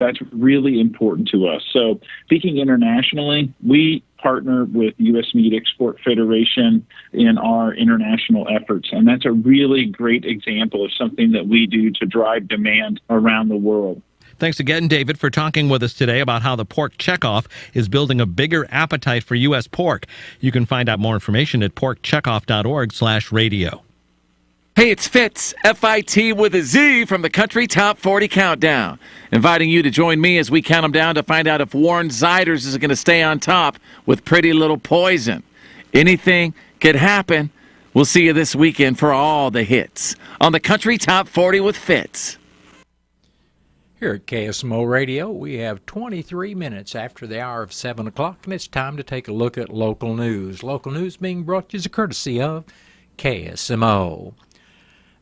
That's really important to us. So speaking internationally, we partner with U.S. Meat Export Federation in our international efforts, and that's a really great example of something that we do to drive demand around the world. Thanks again, David, for talking with us today about how the pork checkoff is building a bigger appetite for U.S. pork. You can find out more information at porkcheckoff.org/radio. Hey, it's Fitz, F-I-T with a Z from the Country Top 40 Countdown. Inviting you to join me as we count them down to find out if Warren Ziders is going to stay on top with Pretty Little Poison. Anything could happen. We'll see you this weekend for all the hits on the Country Top 40 with Fitz. Here at KSMO Radio, we have 23 minutes after the hour of 7 o'clock, and it's time to take a look at local news. Local news being brought to you as a courtesy of KSMO.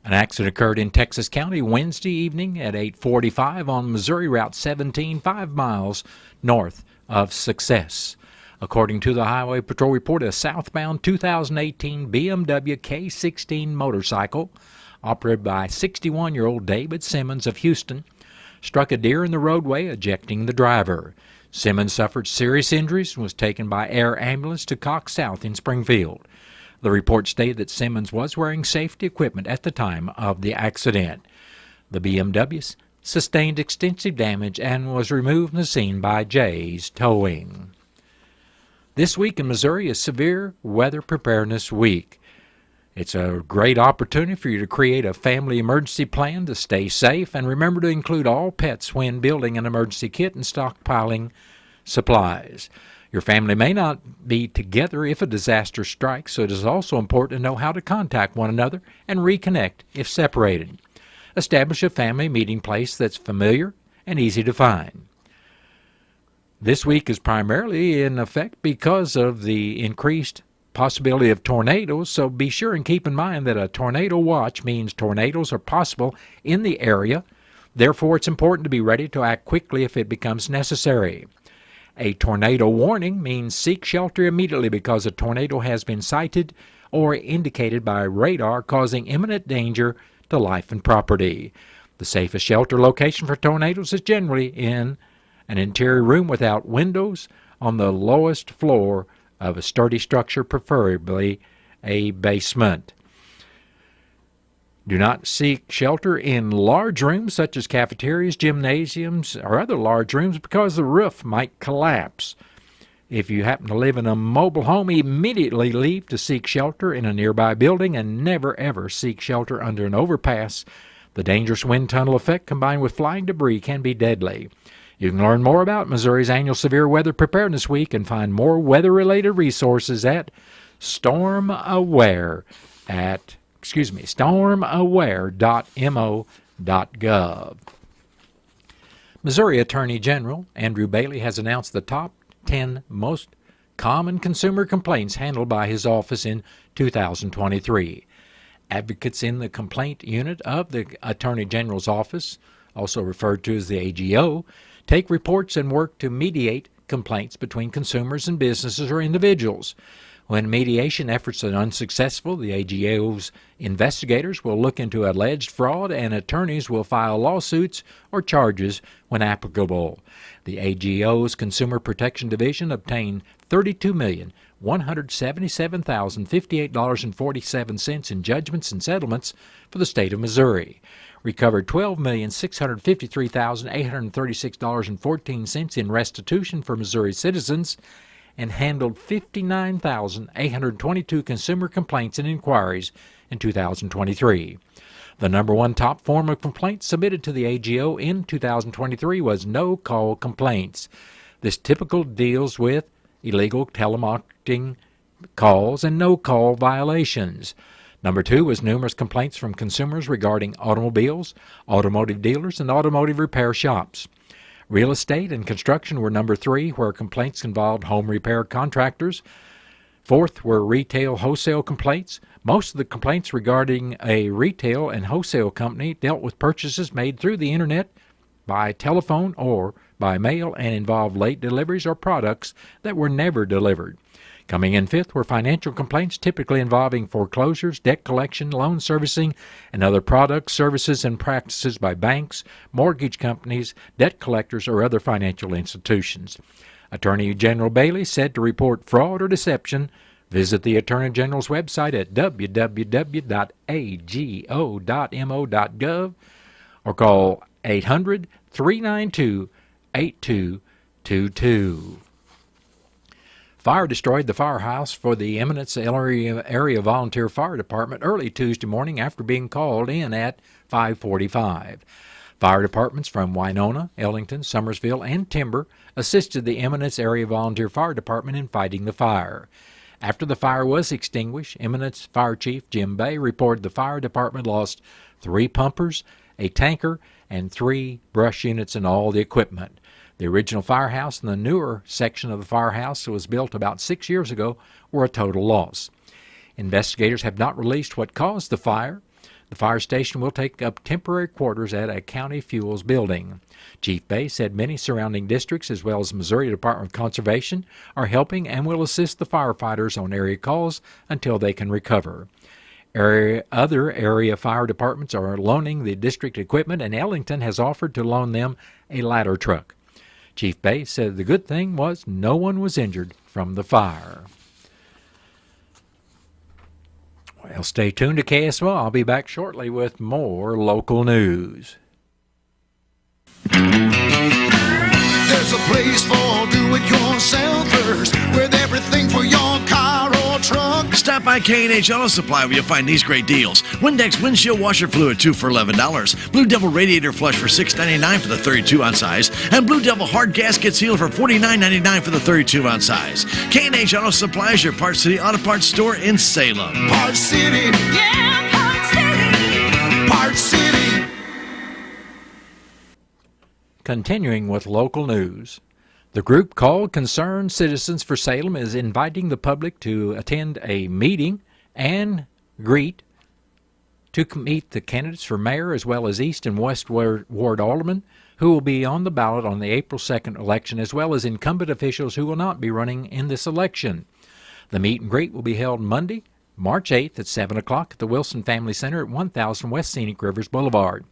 An accident occurred in Texas County Wednesday evening at 8:45 on Missouri Route 17, 5 miles north of Success. According to the Highway Patrol report, a southbound 2018 BMW K16 motorcycle operated by 61-year-old David Simmons of Houston struck a deer in the roadway, ejecting the driver. Simmons suffered serious injuries and was taken by air ambulance to Cox South in Springfield. The report stated that Simmons was wearing safety equipment at the time of the accident. The BMW sustained extensive damage and was removed from the scene by Jay's Towing. This week in Missouri is Severe Weather Preparedness Week. It's a great opportunity for you to create a family emergency plan to stay safe, and remember to include all pets when building an emergency kit and stockpiling supplies. Your family may not be together if a disaster strikes, so it is also important to know how to contact one another and reconnect if separated. Establish a family meeting place that's familiar and easy to find. This week is primarily in effect because of the increased possibility of tornadoes, so be sure and keep in mind that a tornado watch means tornadoes are possible in the area. Therefore, it's important to be ready to act quickly if it becomes necessary. A tornado warning means seek shelter immediately because a tornado has been sighted or indicated by radar, causing imminent danger to life and property. The safest shelter location for tornadoes is generally in an interior room without windows on the lowest floor of a sturdy structure, preferably a basement. Do not seek shelter in large rooms such as cafeterias, gymnasiums, or other large rooms because the roof might collapse. If you happen to live in a mobile home, immediately leave to seek shelter in a nearby building and never ever seek shelter under an overpass. The dangerous wind tunnel effect combined with flying debris can be deadly. You can learn more about Missouri's annual Severe Weather Preparedness Week and find more weather-related resources at stormaware.mo.gov. Missouri Attorney General Andrew Bailey has announced the top 10 most common consumer complaints handled by his office in 2023. Advocates in the complaint unit of the Attorney General's office, also referred to as the AGO, take reports and work to mediate complaints between consumers and businesses or individuals. When mediation efforts are unsuccessful, the AGO's investigators will look into alleged fraud and attorneys will file lawsuits or charges when applicable. The AGO's Consumer Protection Division obtained $32,177,058.47 in judgments and settlements for the state of Missouri, recovered $12,653,836.14 in restitution for Missouri citizens, and handled 59,822 consumer complaints and inquiries in 2023. The number one top form of complaints submitted to the AGO in 2023 was no-call complaints. This typically deals with illegal telemarketing calls and no-call violations. Number two was numerous complaints from consumers regarding automobiles, automotive dealers, and automotive repair shops. Real estate and construction were number three, where complaints involved home repair contractors. Fourth were retail wholesale complaints. Most of the complaints regarding a retail and wholesale company dealt with purchases made through the internet by telephone or by mail and involve late deliveries or products that were never delivered. Coming in fifth were financial complaints typically involving foreclosures, debt collection, loan servicing, and other products, services, and practices by banks, mortgage companies, debt collectors, or other financial institutions. Attorney General Bailey said to report fraud or deception, visit the Attorney General's website at www.ago.mo.gov or call 800-392-8222. Fire destroyed the firehouse for the Eminence Area Volunteer Fire Department early Tuesday morning after being called in at 5:45. Fire departments from Winona, Ellington, Summersville, and Timber assisted the Eminence Area Volunteer Fire Department in fighting the fire. After the fire was extinguished, Eminence Fire Chief Jim Bay reported the fire department lost 3 pumpers, a tanker, and 3 brush units and all the equipment. The original firehouse and the newer section of the firehouse that was built about 6 years ago were a total loss. Investigators have not released what caused the fire. The fire station will take up temporary quarters at a county fuels building. Chief Bay said many surrounding districts, as well as Missouri Department of Conservation, are helping and will assist the firefighters on area calls until they can recover. Other area fire departments are loaning the district equipment, and Ellington has offered to loan them a ladder truck. Chief Bay said the good thing was no one was injured from the fire. Well, stay tuned to KSMO. I'll be back shortly with more local news. There's a place for do-it-yourselfers with everything for your car or truck. Stop by K&H Auto Supply where you'll find these great deals. Windex windshield washer fluid 2 for $11. Blue Devil radiator flush for $6.99 for the 32-ounce size. And Blue Devil hard gasket seal for $49.99 for the 32-ounce size. K&H Auto Supply is your Parts City Auto Parts store in Salem. Parts City. Yeah, Parts City. Parts City. Continuing with local news, the group called Concerned Citizens for Salem is inviting the public to attend a meeting and greet to meet the candidates for mayor as well as East and West Ward aldermen who will be on the ballot on the April 2nd election, as well as incumbent officials who will not be running in this election. The meet and greet will be held Monday, March 8th at 7 o'clock at the Wilson Family Center at 1000 West Scenic Rivers Boulevard.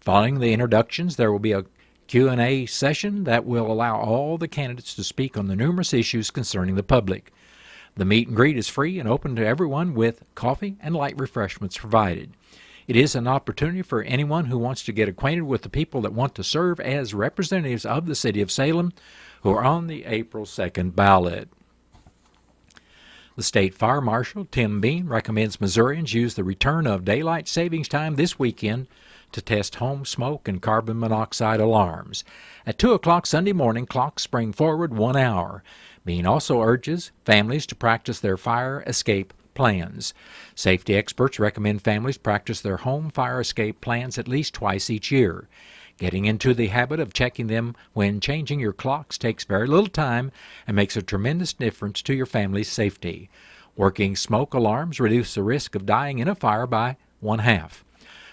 Following the introductions, there will be a Q&A session that will allow all the candidates to speak on the numerous issues concerning the public. The meet and greet is free and open to everyone with coffee and light refreshments provided. It is an opportunity for anyone who wants to get acquainted with the people that want to serve as representatives of the city of Salem who are on the April 2nd ballot. The State Fire Marshal, Tim Bean, recommends Missourians use the return of daylight savings time this weekend to test home smoke and carbon monoxide alarms. At 2 o'clock Sunday morning, clocks spring forward 1 hour. Bean also urges families to practice their fire escape plans. Safety experts recommend families practice their home fire escape plans at least twice each year. Getting into the habit of checking them when changing your clocks takes very little time and makes a tremendous difference to your family's safety. Working smoke alarms reduce the risk of dying in a fire by 1/2.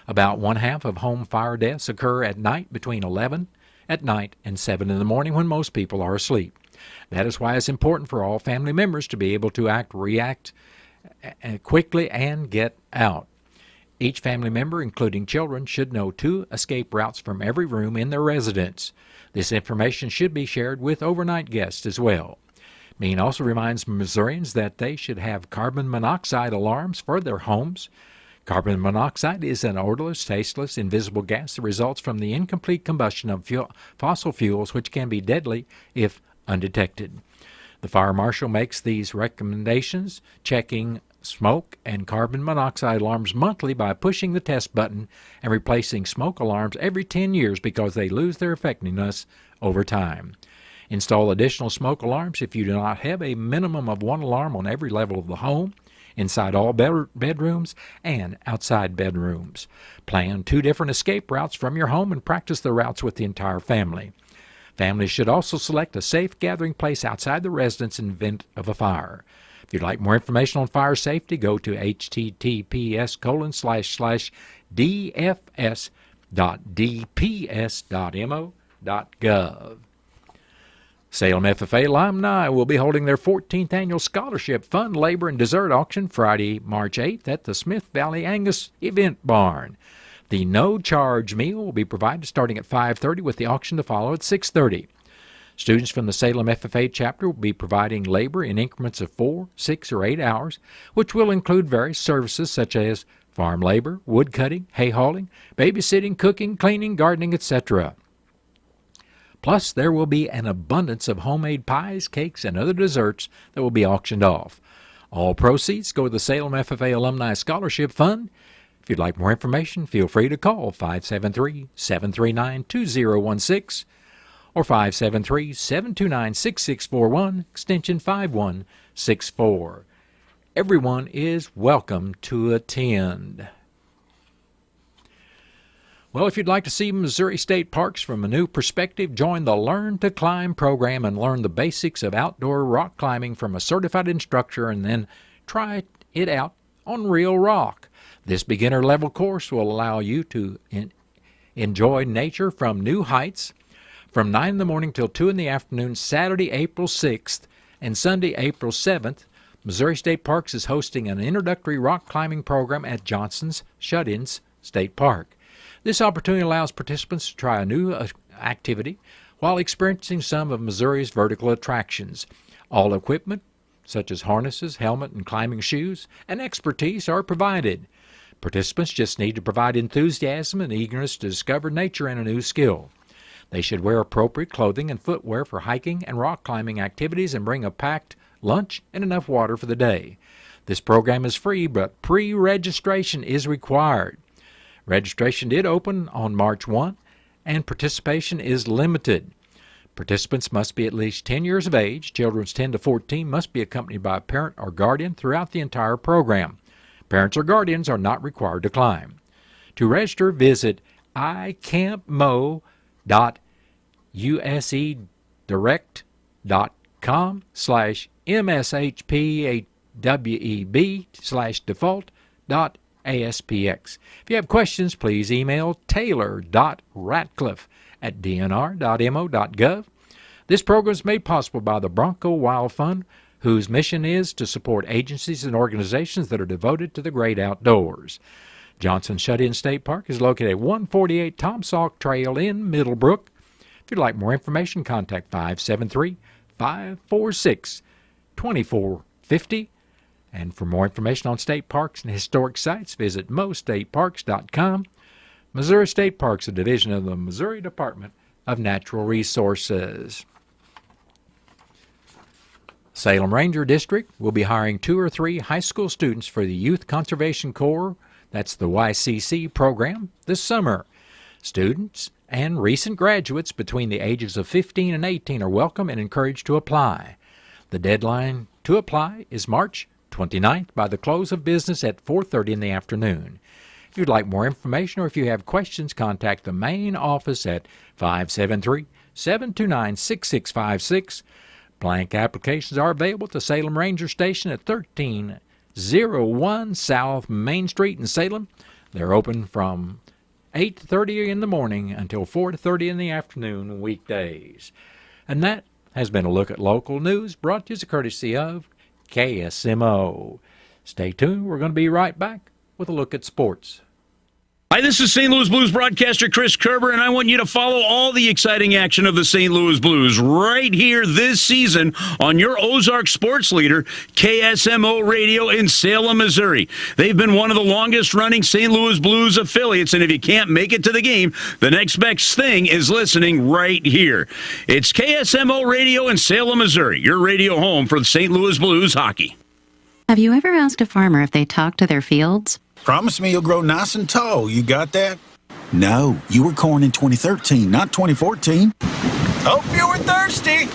About 1/2 of home fire deaths occur at night between 11 at night and 7 in the morning when most people are asleep. That is why it's important for all family members to be able to react quickly and get out. Each family member, including children, should know 2 escape routes from every room in their residence. This information should be shared with overnight guests as well. Bean also reminds Missourians that they should have carbon monoxide alarms for their homes. Carbon monoxide is an odorless, tasteless, invisible gas that results from the incomplete combustion of fossil fuels, which can be deadly if undetected. The fire marshal makes these recommendations, checking smoke and carbon monoxide alarms monthly by pushing the test button and replacing smoke alarms every 10 years because they lose their effectiveness over time. Install additional smoke alarms if you do not have a minimum of 1 alarm on every level of the home, inside all bedrooms and outside bedrooms. Plan 2 different escape routes from your home and practice the routes with the entire family. Families should also select a safe gathering place outside the residence in event of a fire. If you'd like more information on fire safety, go to https://dfs www.dps.mo.gov. Salem FFA alumni will be holding their 14th annual Scholarship Fund Labor and Dessert Auction Friday, March 8th at the Smith Valley Angus Event Barn. The no-charge meal will be provided starting at 5:30 with the auction to follow at 6:30. Students from the Salem FFA chapter will be providing labor in increments of 4, 6, or 8 hours, which will include various services such as farm labor, wood cutting, hay hauling, babysitting, cooking, cleaning, gardening, etc. Plus, there will be an abundance of homemade pies, cakes, and other desserts that will be auctioned off. All proceeds go to the Salem FFA Alumni Scholarship Fund. If you'd like more information, feel free to call 573-739-2016 or 573-729-6641, extension 5164. Everyone is welcome to attend. Well, if you'd like to see Missouri State Parks from a new perspective, join the Learn to Climb program and learn the basics of outdoor rock climbing from a certified instructor and then try it out on real rock. This beginner-level course will allow you to enjoy nature from new heights from 9 in the morning till 2 in the afternoon, Saturday, April 6th, and Sunday, April 7th. Missouri State Parks is hosting an introductory rock climbing program at Johnson's Shut-ins State Park. This opportunity allows participants to try a new activity while experiencing some of Missouri's vertical attractions. All equipment, such as harnesses, helmet, and climbing shoes, and expertise are provided. Participants just need to provide enthusiasm and eagerness to discover nature and a new skill. They should wear appropriate clothing and footwear for hiking and rock climbing activities and bring a packed lunch and enough water for the day. This program is free, but pre-registration is required. Registration did open on March 1, and participation is limited. Participants must be at least 10 years of age. Children 10 to 14 must be accompanied by a parent or guardian throughout the entire program. Parents or guardians are not required to climb. To register, visit icampmo.usedirect.com/mshpaweb/default.aspx. If you have questions, please email taylor.ratcliffe@dnr.mo.gov. This program is made possible by the Bronco Wild Fund, whose mission is to support agencies and organizations that are devoted to the great outdoors. Johnson Shut-in State Park is located at 148 Tom Sauk Trail in Middlebrook. If you'd like more information, contact 573-546-2450. And for more information on state parks and historic sites, visit mostateparks.com. Missouri State Parks, a division of the Missouri Department of Natural Resources. Salem Ranger District will be hiring 2 or 3 high school students for the Youth Conservation Corps, that's the YCC program, this summer. Students and recent graduates between the ages of 15 and 18 are welcome and encouraged to apply. The deadline to apply is March 29th by the close of business at 4:30 in the afternoon. If you'd like more information or if you have questions, contact the main office at 573-729-6656. Blank applications are available at the Salem Ranger Station at 1301 South Main Street in Salem. They're open from 8:30 in the morning until 4:30 in the afternoon weekdays. And that has been a look at local news brought to you as a courtesy of KSMO. Stay tuned. We're going to be right back with a look at sports. Hi, this is St. Louis Blues broadcaster Chris Kerber, and I want you to follow all the exciting action of the St. Louis Blues right here this season on your Ozark sports leader, KSMO Radio in Salem, Missouri. They've been one of the longest-running St. Louis Blues affiliates, and if you can't make it to the game, the next best thing is listening right here. It's KSMO Radio in Salem, Missouri, your radio home for the St. Louis Blues hockey. Have you ever asked a farmer if they talk to their fields? Promise me you'll grow nice and tall. You got that? No, you were corn in 2013, not 2014. Hope you were thirsty.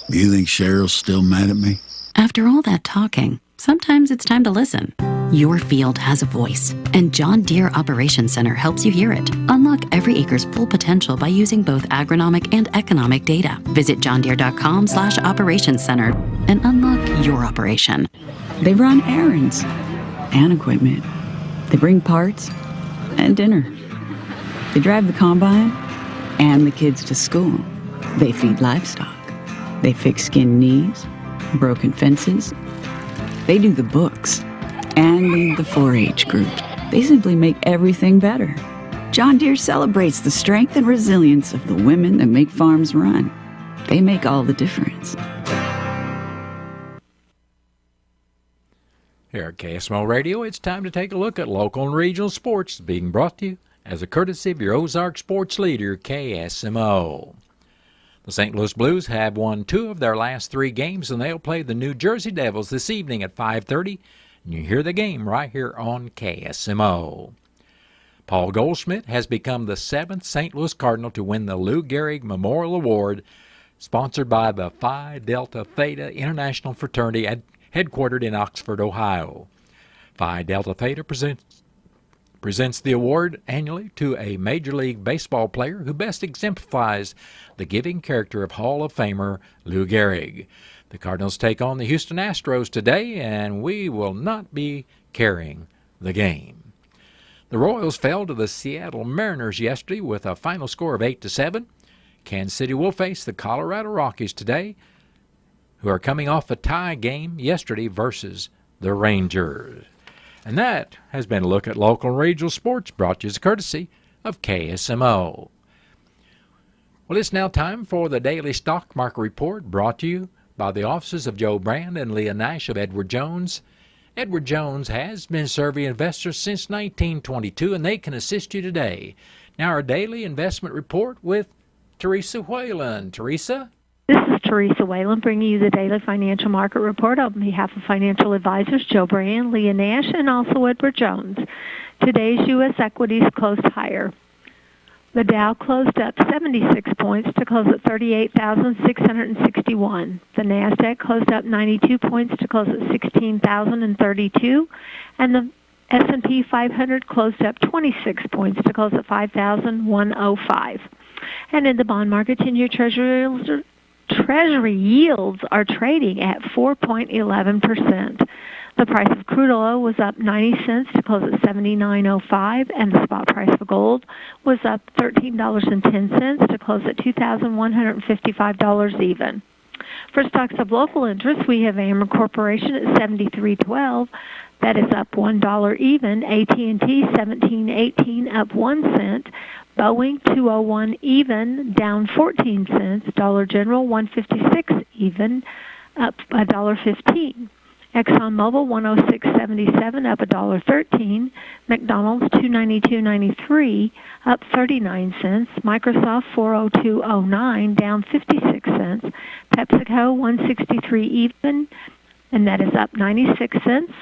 You think Cheryl's still mad at me? After all that talking, sometimes it's time to listen. Your field has a voice, and John Deere Operations Center helps you hear it. Unlock every acre's full potential by using both agronomic and economic data. Visit johndeere.com/operations center and unlock your operation. They run errands and equipment. They bring parts and dinner. They drive the combine and the kids to school. They feed livestock. They fix skinned knees, broken fences. They do the books and lead the 4-H groups. They simply make everything better. John Deere celebrates the strength and resilience of the women that make farms run. They make all the difference. Here at KSMO Radio, it's time to take a look at local and regional sports being brought to you as a courtesy of your Ozark sports leader, KSMO. The St. Louis Blues have won 2 of their last 3 games, and they'll play the New Jersey Devils this evening at 5:30. And you hear the game right here on KSMO. Paul Goldschmidt has become the 7th St. Louis Cardinal to win the Lou Gehrig Memorial Award, sponsored by the Phi Delta Theta International Fraternity headquartered in Oxford, Ohio. Phi Delta Theta presents the award annually to a Major League Baseball player who best exemplifies the giving character of Hall of Famer Lou Gehrig. The Cardinals take on the Houston Astros today, and we will not be carrying the game. The Royals fell to the Seattle Mariners yesterday with a final score of 8-7. Kansas City will face the Colorado Rockies today, who are coming off a tie game yesterday versus the Rangers. And that has been a look at local and regional sports brought to you as a courtesy of KSMO. Well, it's now time for the Daily Stock Market Report brought to you by the offices of Joe Brand and Leah Nash of Edward Jones. Edward Jones has been serving investors since 1922, and they can assist you today. Now, our daily investment report with Teresa Whalen. Teresa? This is Teresa Whalen bringing you the daily financial market report on behalf of financial advisors Joe Brand, Leah Nash, and also Edward Jones. Today's U.S. equities closed higher. The Dow closed up 76 points to close at 38,661. The NASDAQ closed up 92 points to close at 16,032. And the S&P 500 closed up 26 points to close at 5,105. And in the bond market, 10-year Treasury yields are trading at 4.11%. The price of crude oil was up 90 cents to close at $79.05, and the spot price of gold was up $13.10 to close at $2,155 even. For stocks of local interest, we have Ameren Corporation at $73.12. That is up $1 even. AT&T $17.18, up 1 cent. Boeing $201 even, down 14 cents. Dollar General $156 even, up $1.15. ExxonMobil $106.77, up $1.13. McDonald's $292.93, up 39 cents. Microsoft $402.09, down 56 cents. PepsiCo $163 even, and that is up 96 cents.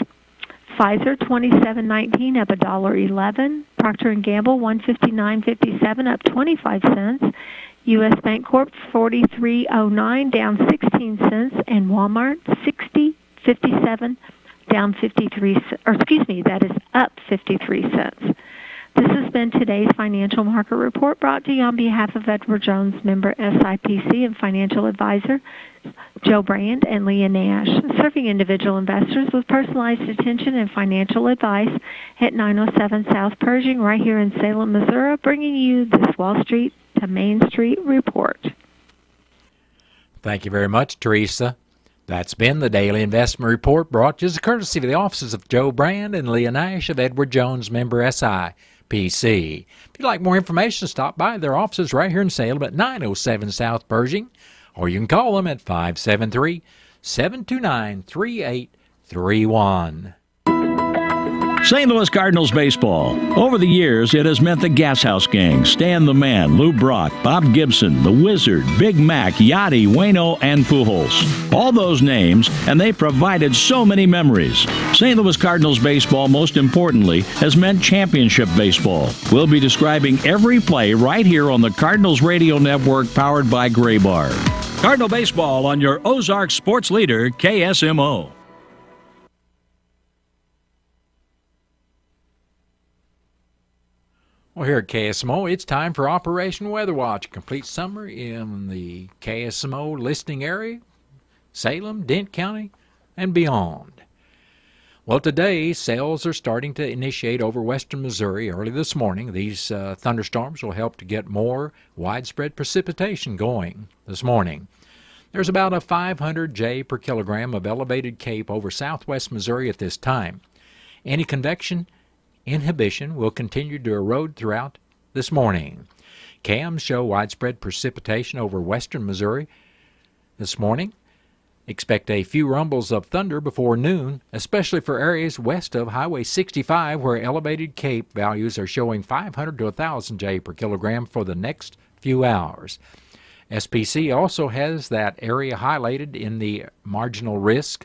Pfizer $27.19, up $1.11. Procter & Gamble $159.57, up 25 cents. U.S. Bancorp $43.09, down 16 cents, and Walmart $60.57, down 53. That is up 53 cents. This has been today's financial market report brought to you on behalf of Edward Jones, member SIPC, and financial advisor Joe Brand and Leah Nash, serving individual investors with personalized attention and financial advice at 907 South Pershing, right here in Salem, Missouri, bringing you this Wall Street to Main Street report. Thank you very much, Teresa. That's been the Daily Investment Report brought to you as a courtesy of the offices of Joe Brand and Leah Nash of Edward Jones, member SIPC. If you'd like more information, stop by their offices right here in Salem at 907 South Pershing, or you can call them at 573-729-3831. St. Louis Cardinals baseball. Over the years, it has meant the Gas House Gang, Stan the Man, Lou Brock, Bob Gibson, The Wizard, Big Mac, Yachty, Waino, and Pujols. All those names, and they provided so many memories. St. Louis Cardinals baseball, most importantly, has meant championship baseball. We'll be describing every play right here on the Cardinals Radio Network, powered by Gray Bar. Cardinal baseball on your Ozark sports leader, KSMO. Well, here at KSMO, it's time for Operation Weather Watch. Complete summary in the KSMO listening area, Salem, Dent County, and beyond. Well, today, sales are starting to initiate over western Missouri early this morning. These thunderstorms will help to get more widespread precipitation going this morning. There's about a 500 J per kilogram of elevated CAPE over southwest Missouri at this time. Any convection inhibition will continue to erode throughout this morning. CAMs show widespread precipitation over western Missouri this morning. Expect a few rumbles of thunder before noon, especially for areas west of Highway 65 where elevated CAPE values are showing 500 to 1,000 J per kilogram for the next few hours. SPC also has that area highlighted in the marginal risk,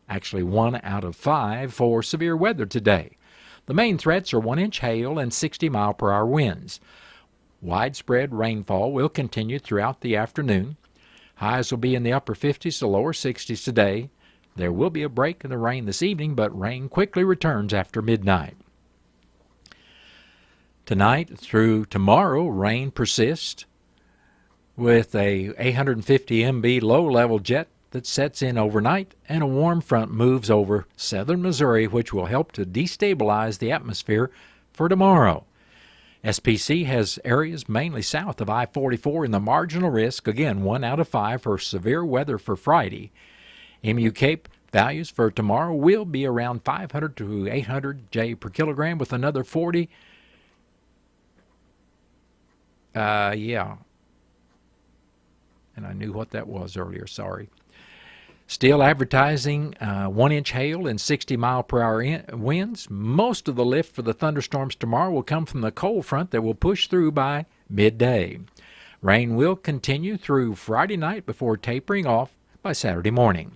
actually 1 out of 5 for severe weather today. The main threats are 1-inch hail and 60-mile-per-hour winds. Widespread rainfall will continue throughout the afternoon. Highs will be in the upper 50s to lower 60s today. There will be a break in the rain this evening, but rain quickly returns after midnight. Tonight through tomorrow, rain persists with a 850 MB low-level jet that sets in overnight, and a warm front moves over southern Missouri, which will help to destabilize the atmosphere for tomorrow. SPC has areas mainly south of I-44 in the marginal risk, again 1 out of 5 for severe weather for Friday. MU CAPE values for tomorrow will be around 500 to 800 J per kilogram with another 40. And I knew what that was earlier, sorry. Still advertising 1-inch hail and 60-mile-per-hour winds. Most of the lift for the thunderstorms tomorrow will come from the cold front that will push through by midday. Rain will continue through Friday night before tapering off by Saturday morning.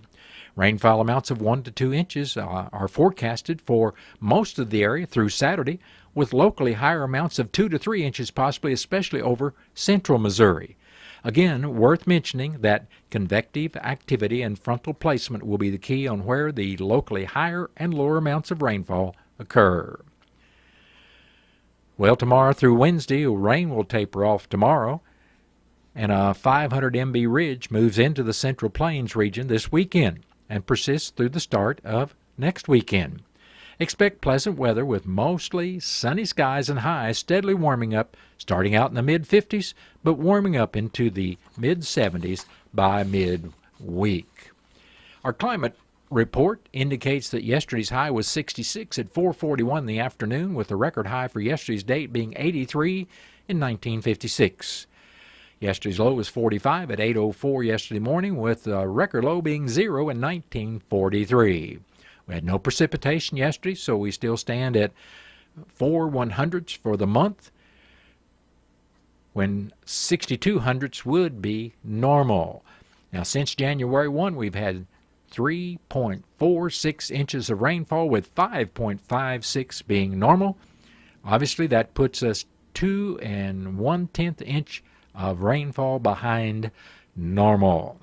Rainfall amounts of 1 to 2 inches are forecasted for most of the area through Saturday, with locally higher amounts of 2 to 3 inches possibly, especially over central Missouri. Again, worth mentioning that convective activity and frontal placement will be the key on where the locally higher and lower amounts of rainfall occur. Well, tomorrow through Wednesday, rain will taper off tomorrow, and a 500 MB ridge moves into the Central Plains region this weekend and persists through the start of next weekend. Expect pleasant weather with mostly sunny skies and highs steadily warming up, starting out in the mid-50s, but warming up into the mid-70s by midweek. Our climate report indicates that yesterday's high was 66 at 4:41 in the afternoon, with the record high for yesterday's date being 83 in 1956. Yesterday's low was 45 at 8:04 yesterday morning, with the record low being 0 in 1943. We had no precipitation yesterday, so we still stand at 4 100ths for the month, when 62 hundredths would be normal. Now, since January 1, we've had 3.46 inches of rainfall, with 5.56 being normal. Obviously, that puts us 2 1/10 inch of rainfall behind normal.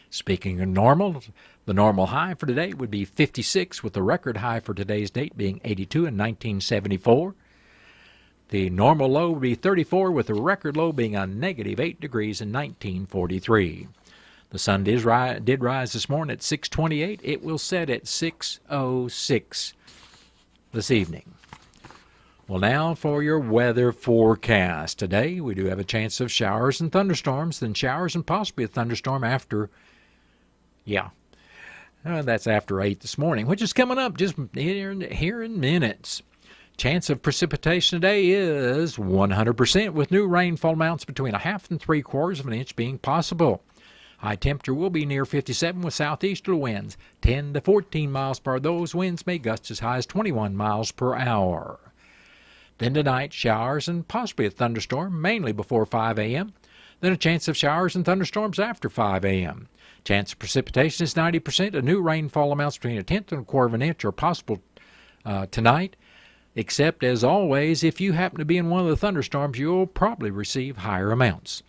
Speaking of normal, the normal high for today would be 56, with the record high for today's date being 82 in 1974. The normal low would be 34, with the record low being a negative 8 degrees in 1943. The sun did rise this morning at 6:28. It will set at 6:06 this evening. Well, now for your weather forecast. Today, we do have a chance of showers and thunderstorms, then showers and possibly a thunderstorm after, that's after 8 this morning, which is coming up just here in minutes. Chance of precipitation today is 100%, with new rainfall amounts between 1/2 and 3/4 of an inch being possible. High temperature will be near 57 with southeasterly winds, 10 to 14 miles per hour. Those winds may gust as high as 21 miles per hour. Then tonight, showers and possibly a thunderstorm, mainly before 5 a.m. Then a chance of showers and thunderstorms after 5 a.m. Chance of precipitation is 90%. A new rainfall amounts between 1/10 and 1/4 of an inch are possible tonight, except, as always, if you happen to be in one of the thunderstorms, you'll probably receive higher amounts.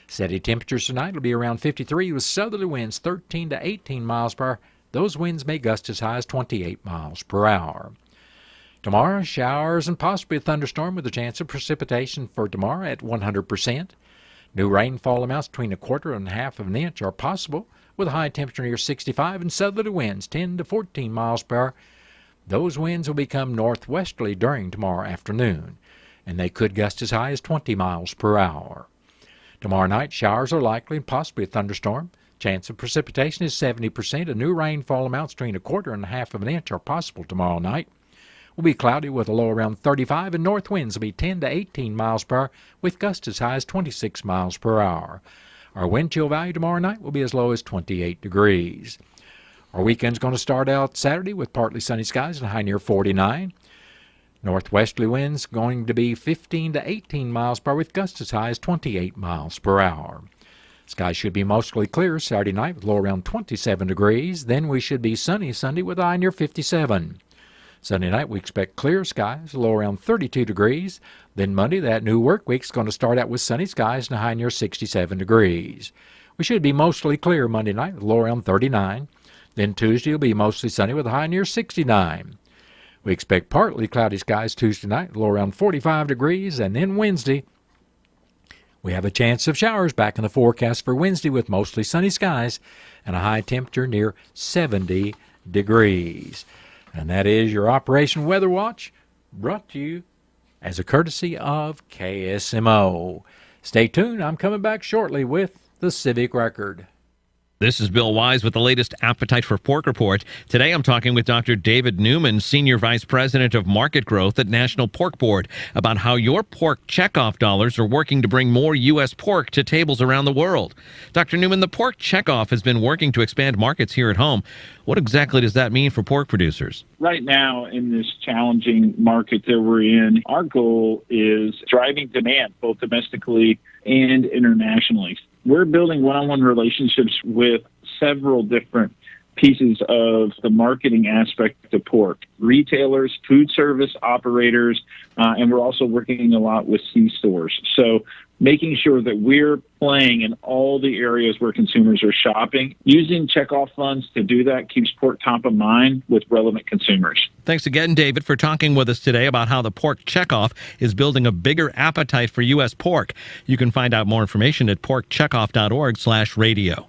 Steady temperatures tonight will be around 53 with southerly winds 13 to 18 miles per hour. Those winds may gust as high as 28 miles per hour. Tomorrow, showers and possibly a thunderstorm with a chance of precipitation for tomorrow at 100%. New rainfall amounts between 1/4 and 1/2 of an inch are possible, with a high temperature near 65 and southerly winds 10 to 14 miles per hour. Those winds will become northwesterly during tomorrow afternoon, and they could gust as high as 20 miles per hour. Tomorrow night, showers are likely and possibly a thunderstorm. Chance of precipitation is 70%. A new rainfall amounts between 1/4 and 1/2 of an inch are possible tomorrow night. Will be cloudy with a low around 35, and north winds will be 10 to 18 miles per hour, with gusts as high as 26 miles per hour. Our wind chill value tomorrow night will be as low as 28 degrees. Our weekend's going to start out Saturday with partly sunny skies and a high near 49. Northwesterly winds going to be 15 to 18 miles per hour, with gusts as high as 28 miles per hour. Skies should be mostly clear Saturday night with low around 27 degrees. Then we should be sunny Sunday with a high near 57. Sunday night we expect clear skies, low around 32 degrees. Then Monday, that new work week's going to start out with sunny skies and a high near 67 degrees. We should be mostly clear Monday night with low around 39. Then Tuesday will be mostly sunny with a high near 69. We expect partly cloudy skies Tuesday night, low around 45 degrees, and then Wednesday, we have a chance of showers back in the forecast for Wednesday with mostly sunny skies and a high temperature near 70 degrees. And that is your Operation Weather Watch, brought to you as a courtesy of KSMO. Stay tuned. I'm coming back shortly with the Civic Record. This is Bill Wise with the latest Appetite for Pork report. Today I'm talking with Dr. David Newman, Senior Vice President of Market Growth at National Pork Board, about how your pork checkoff dollars are working to bring more U.S. pork to tables around the world. Dr. Newman, the pork checkoff has been working to expand markets here at home. What exactly does that mean for pork producers? Right now, in this challenging market that we're in, our goal is driving demand both domestically and internationally. We're building one-on-one relationships with several different pieces of the marketing aspect of pork: retailers, food service operators, and we're also working a lot with C-stores. So making sure that we're playing in all the areas where consumers are shopping. Using checkoff funds to do that keeps pork top of mind with relevant consumers. Thanks again, David, for talking with us today about how the pork checkoff is building a bigger appetite for U.S. pork. You can find out more information at porkcheckoff.org/radio.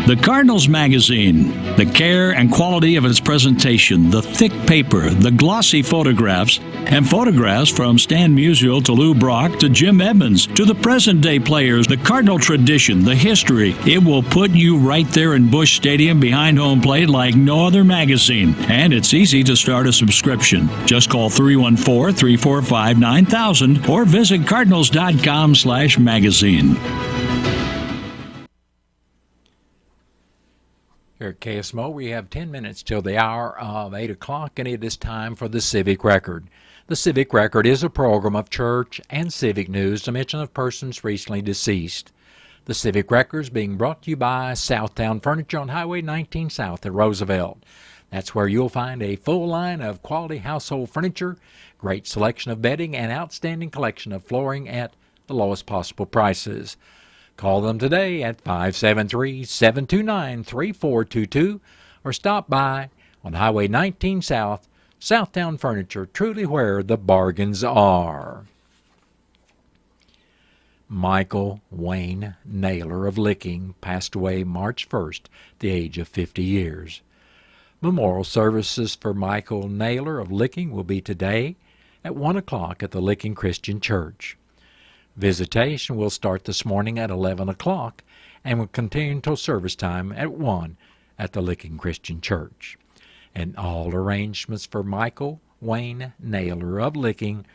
The Cardinals magazine, the care and quality of its presentation, the thick paper, the glossy photographs, and photographs from Stan Musial to Lou Brock to Jim Edmonds to the present-day players, the Cardinal tradition, the history. It will put you right there in Busch Stadium behind home plate like no other magazine. And it's easy to start a subscription. Just call 314-345-9000 or visit cardinals.com/magazine. Here at KSMO, we have 10 minutes till the hour of 8 o'clock, and it is time for the Civic Record. The Civic Record is a program of church and civic news to mention of persons recently deceased. The Civic Record is being brought to you by Southtown Furniture on Highway 19 South at Roosevelt. That's where you'll find a full line of quality household furniture, great selection of bedding, and outstanding collection of flooring at the lowest possible prices. Call them today at 573-729-3422 or stop by on Highway 19 South, Southtown Furniture, truly where the bargains are. Michael Wayne Naylor of Licking passed away March 1st at the age of 50 years. Memorial services for Michael Naylor of Licking will be today at 1 o'clock at the Licking Christian Church. Visitation will start this morning at 11 o'clock and will continue until service time at 1 at the Licking Christian Church. And all arrangements for Michael Wayne Naylor of Licking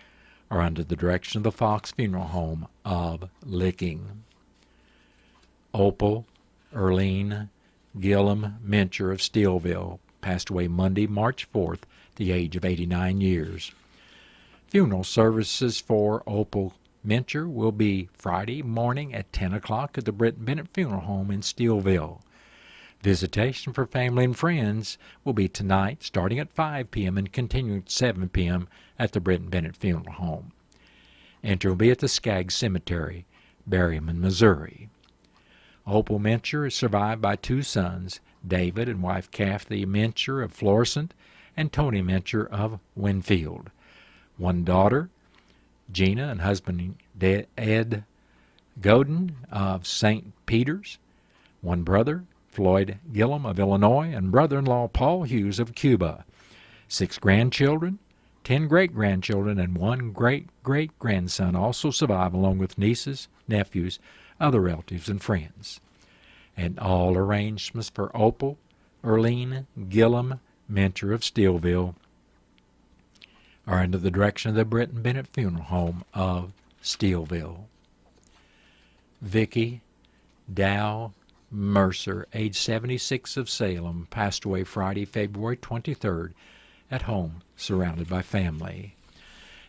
are under the direction of the Fox Funeral Home of Licking. Opal Erlene Gillum Mincher of Steelville passed away Monday, March 4th, at the age of 89 years. Funeral services for Opal Mincher will be Friday morning at 10 o'clock at the Britton Bennett Funeral Home in Steelville. Visitation for family and friends will be tonight starting at 5 p.m. and continuing at 7 p.m. at the Britton Bennett Funeral Home. Entry will be at the Skaggs Cemetery, Berryman, Missouri. Opal Mincher is survived by 2 sons, David and wife Kathy Mincher of Florissant and Tony Mincher of Winfield. 1 daughter, Gina, and husband Ed Godin of St. Peter's. One brother, Floyd Gillum of Illinois, and brother-in-law Paul Hughes of Cuba. 6 grandchildren, 10 great-grandchildren, and 1 great-great-grandson also survive, along with nieces, nephews, other relatives, and friends. And all arrangements for Opal Erlene Gillum Mentor of Steelville are under the direction of the Britton Bennett Funeral Home of Steelville. Vicki Dow Mercer, age 76, of Salem, passed away Friday, February 23rd, at home, surrounded by family.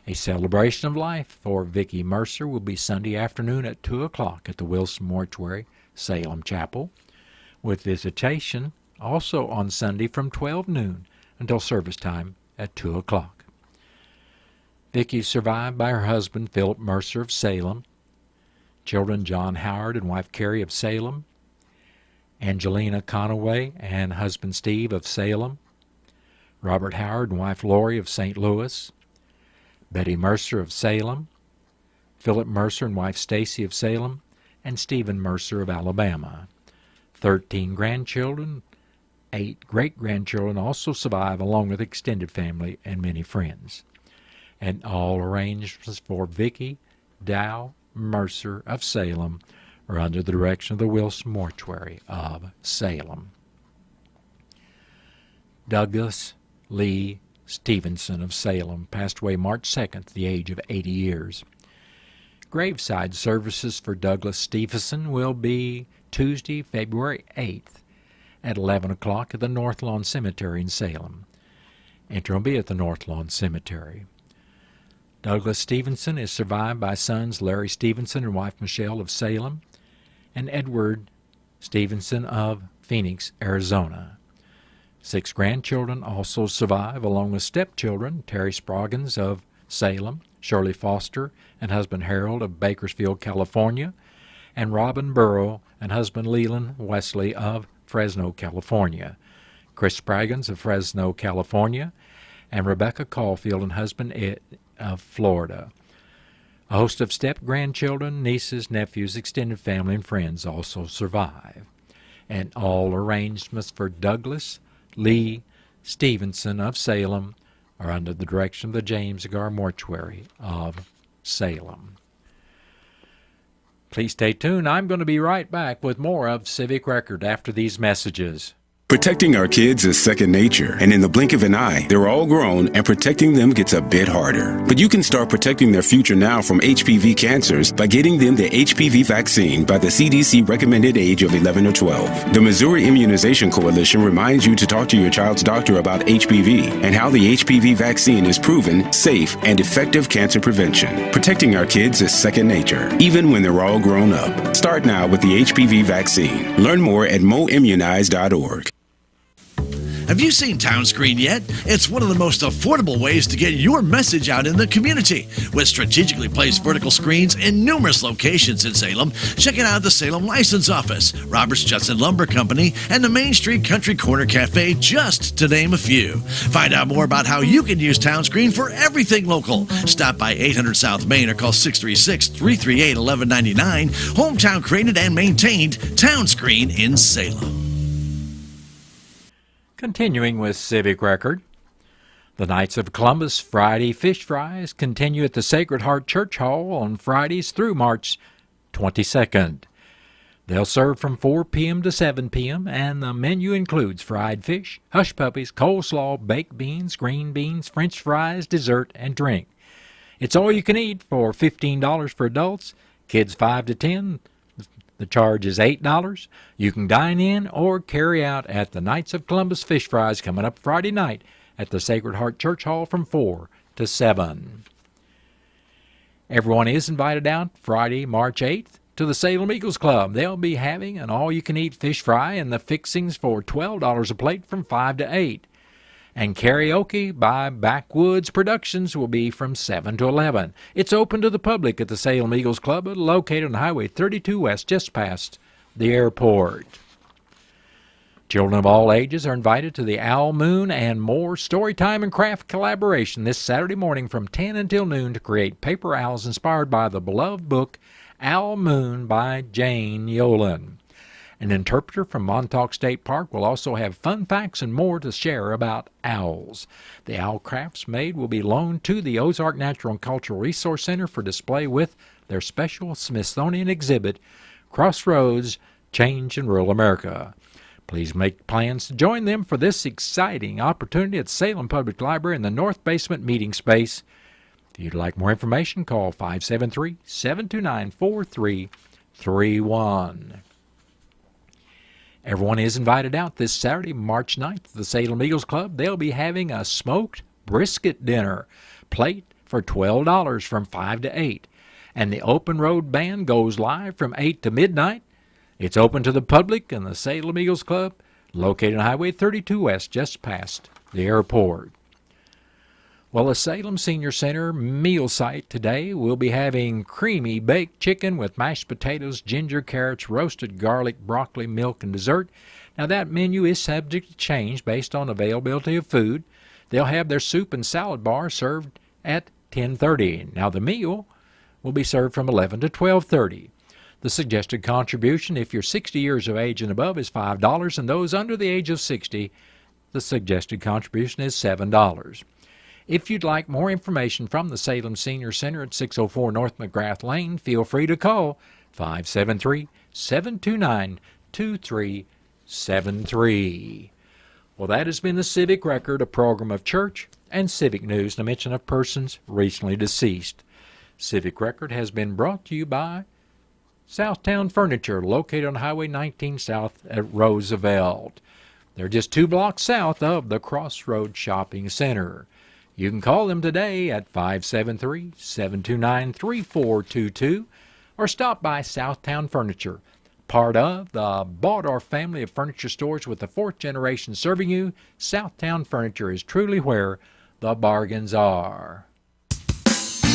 A celebration of life for Vicki Mercer will be Sunday afternoon at 2 o'clock at the Wilson Mortuary, Salem Chapel, with visitation also on Sunday from 12 noon until service time at 2 o'clock. Vicki is survived by her husband, Philip Mercer of Salem, children John Howard and wife Carrie of Salem, Angelina Conaway and husband Steve of Salem, Robert Howard and wife Lori of St. Louis, Betty Mercer of Salem, Philip Mercer and wife Stacy of Salem, and Stephen Mercer of Alabama. 13 grandchildren, 8 great-grandchildren also survive, along with extended family and many friends. And all arrangements for Vicki Dow Mercer of Salem are under the direction of the Wilson Mortuary of Salem. Douglas Lee Stevenson of Salem passed away March 2nd at the age of 80 years. Graveside services for Douglas Stevenson will be Tuesday, February 8th at 11 o'clock at the North Lawn Cemetery in Salem. Entry will be at the North Lawn Cemetery. Douglas Stevenson is survived by sons Larry Stevenson and wife Michelle of Salem, and Edward Stevenson of Phoenix, Arizona. 6 grandchildren also survive, along with stepchildren Terry Sproggins of Salem, Shirley Foster and husband Harold of Bakersfield, California, and Robin Burrow and husband Leland Wesley of Fresno, California, Chris Sproggins of Fresno, California, and Rebecca Caulfield and husband Ed of Florida. A host of step-grandchildren, nieces, nephews, extended family, and friends also survive. And all arrangements for Douglas Lee Stevenson of Salem are under the direction of the James Agar Mortuary of Salem. Please stay tuned. I'm going to be right back with more of Civic Record after these messages. Protecting our kids is second nature, and in the blink of an eye, they're all grown, and protecting them gets a bit harder. But you can start protecting their future now from HPV cancers by getting them the HPV vaccine by the CDC recommended age of 11 or 12. The Missouri Immunization Coalition reminds you to talk to your child's doctor about HPV and how the HPV vaccine is proven, safe, and effective cancer prevention. Protecting our kids is second nature, even when they're all grown up. Start now with the HPV vaccine. Learn more at moimmunize.org. Have you seen Townscreen yet? It's one of the most affordable ways to get your message out in the community. With strategically placed vertical screens in numerous locations in Salem, check it out at the Salem License Office, Roberts Judson Lumber Company, and the Main Street Country Corner Cafe, just to name a few. Find out more about how you can use Townscreen for everything local. Stop by 800 South Main or call 636-338-1199. Hometown created and maintained, Townscreen in Salem. Continuing with Civic Record, the Knights of Columbus Friday Fish Fries continue at the Sacred Heart Church Hall on Fridays through March 22nd. They'll serve from 4 p.m. to 7 p.m., and the menu includes fried fish, hush puppies, coleslaw, baked beans, green beans, French fries, dessert, and drink. It's all you can eat for $15 for adults, kids 5 to 10. The charge is $8. You can dine in or carry out at the Knights of Columbus Fish Fries coming up Friday night at the Sacred Heart Church Hall from 4 to 7. Everyone is invited out Friday, March 8th to the Salem Eagles Club. They'll be having an all-you-can-eat fish fry and the fixings for $12 a plate from 5 to 8. And karaoke by Backwoods Productions will be from 7 to 11. It's open to the public at the Salem Eagles Club, located on Highway 32 West, just past the airport. Children of all ages are invited to the Owl Moon and More Storytime and Craft collaboration this Saturday morning from 10 until noon to create paper owls inspired by the beloved book Owl Moon by Jane Yolen. An interpreter from Montauk State Park will also have fun facts and more to share about owls. The owl crafts made will be loaned to the Ozark Natural and Cultural Resource Center for display with their special Smithsonian exhibit, Crossroads, Change in Rural America. Please make plans to join them for this exciting opportunity at Salem Public Library in the North Basement Meeting Space. If you'd like more information, call 573-729-4331. Everyone is invited out this Saturday, March 9th, to the Salem Eagles Club. They'll be having a smoked brisket dinner, plate for $12 from 5 to 8. And the Open Road Band goes live from 8 to midnight. It's open to the public in the Salem Eagles Club, located on Highway 32 West, just past the airport. Well, the Salem Senior Center meal site today will be having creamy baked chicken with mashed potatoes, ginger, carrots, roasted garlic, broccoli, milk, and dessert. Now, that menu is subject to change based on availability of food. They'll have their soup and salad bar served at 10:30. Now, the meal will be served from 11 to 12:30. The suggested contribution, if you're 60 years of age and above, is $5, and those under the age of 60, the suggested contribution is $7. If you'd like more information from the Salem Senior Center at 604 North McGrath Lane, feel free to call 573-729-2373. Well, that has been the Civic Record, a program of church and civic news, and a mention of persons recently deceased. Civic Record has been brought to you by Southtown Furniture, located on Highway 19 South at Roosevelt. They're just 2 blocks south of the Crossroads Shopping Center. You can call them today at 573-729-3422 or stop by Southtown Furniture, part of the Baldorf family of furniture stores with the 4th generation serving you. Southtown Furniture is truly where the bargains are.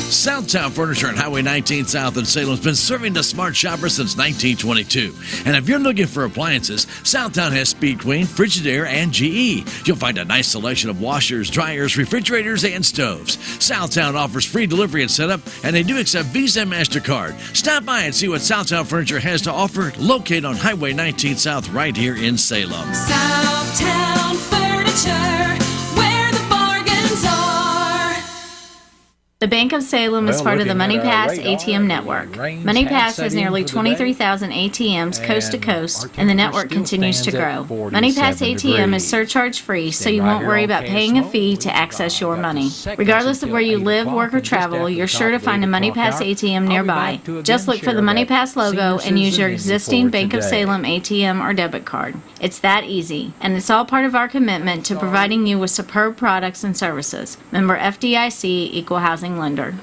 Southtown Furniture on Highway 19 South in Salem has been serving the smart shopper since 1922. And if you're looking for appliances, Southtown has Speed Queen, Frigidaire, and GE. You'll find a nice selection of washers, dryers, refrigerators, and stoves. Southtown offers free delivery and setup, and they do accept Visa and MasterCard. Stop by and see what Southtown Furniture has to offer, located on Highway 19 South right here in Salem. Southtown Furniture, where the bargains are. The Bank of Salem is part of the MoneyPass ATM network. MoneyPass has nearly 23,000 ATMs coast to coast, and the network continues to grow. MoneyPass ATM is surcharge-free, so you won't worry about paying a fee to access your money. Regardless of where you live, work, or travel, you're sure to find a MoneyPass ATM nearby. Just look for the MoneyPass logo and use your existing Bank of Salem ATM or debit card. It's that easy, and it's all part of our commitment to providing you with superb products and services. Member FDIC, Equal Housing Lender.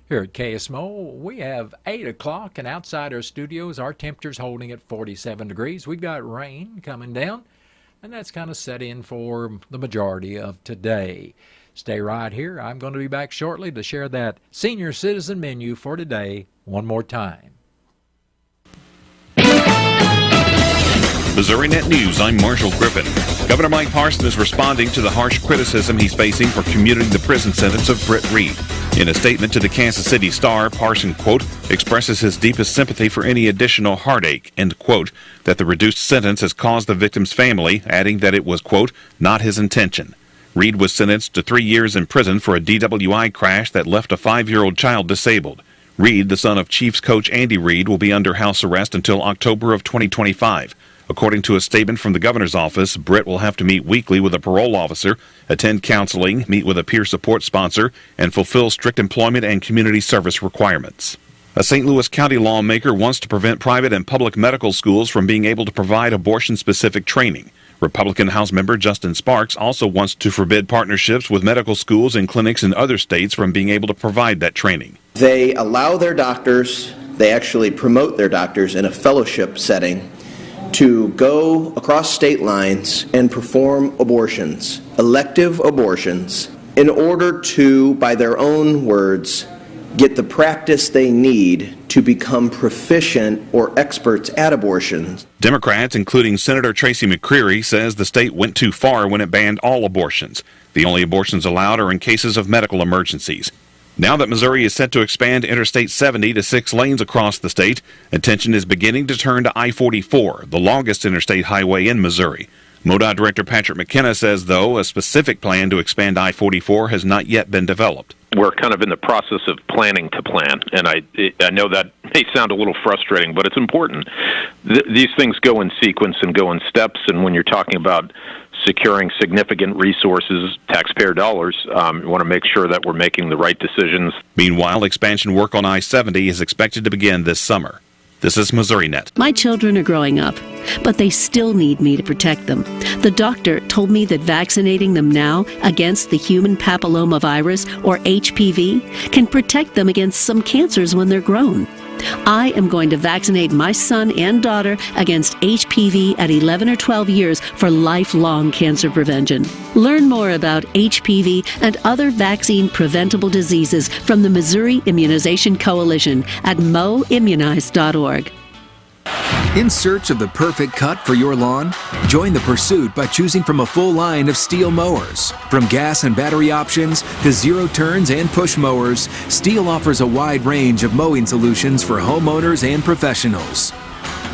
Here at KSMO, we have 8 o'clock, and outside our studios, our temperature's holding at 47 degrees. We've got rain coming down, and that's kind of set in for the majority of today. Stay right here. I'm going to be back shortly to share that senior citizen menu for today one more time. Missouri Net News, I'm Marshall Griffin. Governor Mike Parson is responding to the harsh criticism he's facing for commuting the prison sentence of Britt Reed. In a statement to the Kansas City Star, Parson, quote, expresses his deepest sympathy for any additional heartache, end quote, that the reduced sentence has caused the victim's family, adding that it was, quote, not his intention. Reed was sentenced to 3 years in prison for a DWI crash that left a 5-year-old child disabled. Reed, the son of Chiefs coach Andy Reed, will be under house arrest until October of 2025. According to a statement from the governor's office, Britt will have to meet weekly with a parole officer, attend counseling, meet with a peer support sponsor, and fulfill strict employment and community service requirements. A St. Louis County lawmaker wants to prevent private and public medical schools from being able to provide abortion-specific training. Republican House member Justin Sparks also wants to forbid partnerships with medical schools and clinics in other states from being able to provide that training. They allow their doctors, they actually promote their doctors in a fellowship setting to go across state lines and perform abortions, elective abortions, in order to, by their own words, get the practice they need to become proficient or experts at abortions. Democrats, including Senator Tracy McCreary, says the state went too far when it banned all abortions. The only abortions allowed are in cases of medical emergencies. Now that Missouri is set to expand Interstate 70 to 6 lanes across the state, attention is beginning to turn to I-44, the longest interstate highway in Missouri. MoDOT Director Patrick McKenna says, though, a specific plan to expand I-44 has not yet been developed. We're kind of in the process of planning to plan, and I know that may sound a little frustrating, but it's important. These things go in sequence and go in steps, and when you're talking about securing significant resources, taxpayer dollars, we want to make sure that we're making the right decisions. Meanwhile, expansion work on I-70 is expected to begin this summer. This is MissouriNet. My children are growing up, but they still need me to protect them. The doctor told me that vaccinating them now against the human papillomavirus, or HPV, can protect them against some cancers when they're grown. I am going to vaccinate my son and daughter against HPV at 11 or 12 years for lifelong cancer prevention. Learn more about HPV and other vaccine-preventable diseases from the Missouri Immunization Coalition at moimmunize.org. In search of the perfect cut for your lawn? Join the pursuit by choosing from a full line of Stihl mowers. From gas and battery options to zero turns and push mowers, Stihl offers a wide range of mowing solutions for homeowners and professionals.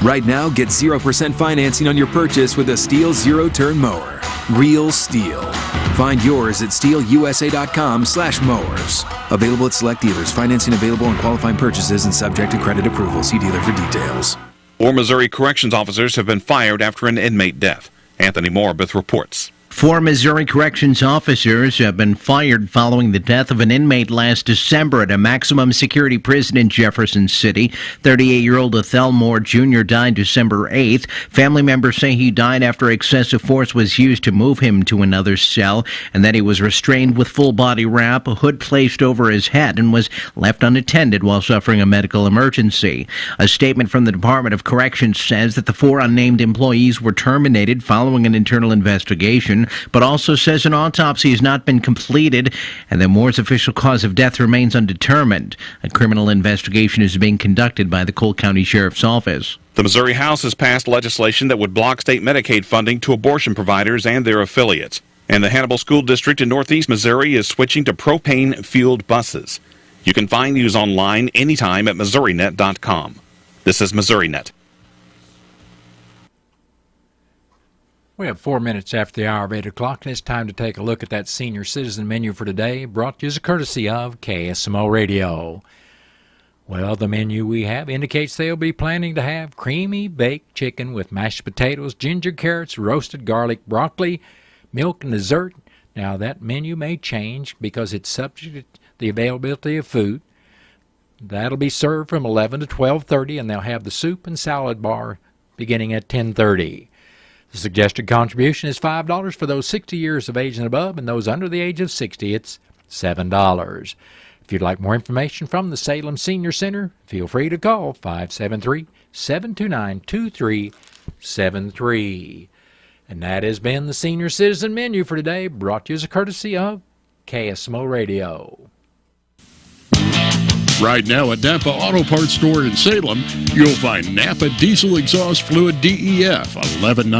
Right now, get 0% financing on your purchase with a Stihl zero-turn mower. Real Stihl. Find yours at stihlusa.com/mowers. Available at select dealers. Financing available on qualifying purchases and subject to credit approval. See dealer for details. 4 Missouri corrections officers have been fired after an inmate death. Anthony Morabith reports. 4 Missouri corrections officers have been fired following the death of an inmate last December at a maximum security prison in Jefferson City. 38-year-old Ethel Moore Jr. died December 8th. Family members say he died after excessive force was used to move him to another cell, and that he was restrained with full-body wrap, a hood placed over his head, and was left unattended while suffering a medical emergency. A statement from the Department of Corrections says that the 4 unnamed employees were terminated following an internal investigation, but also says an autopsy has not been completed and that Moore's official cause of death remains undetermined. A criminal investigation is being conducted by the Cole County Sheriff's Office. The Missouri House has passed legislation that would block state Medicaid funding to abortion providers and their affiliates. And the Hannibal School District in Northeast Missouri is switching to propane-fueled buses. You can find news online anytime at MissouriNet.com. This is MissouriNet. We have 4 minutes after the hour of 8 o'clock, and it's time to take a look at that senior citizen menu for today, brought to you as a courtesy of KSMO Radio. Well, the menu we have indicates they'll be planning to have creamy baked chicken with mashed potatoes, ginger carrots, roasted garlic, broccoli, milk, and dessert. Now, that menu may change because it's subject to the availability of food. That'll be served from 11 to 12:30, and they'll have the soup and salad bar beginning at 10:30. The suggested contribution is $5 for those 60 years of age and above, and those under the age of 60, it's $7. If you'd like more information from the Salem Senior Center, feel free to call 573-729-2373. And that has been the Senior Citizen Menu for today, brought to you as a courtesy of KSMO Radio. Right now at Napa Auto Parts Store in Salem, you'll find Napa Diesel Exhaust Fluid DEF, $11.99.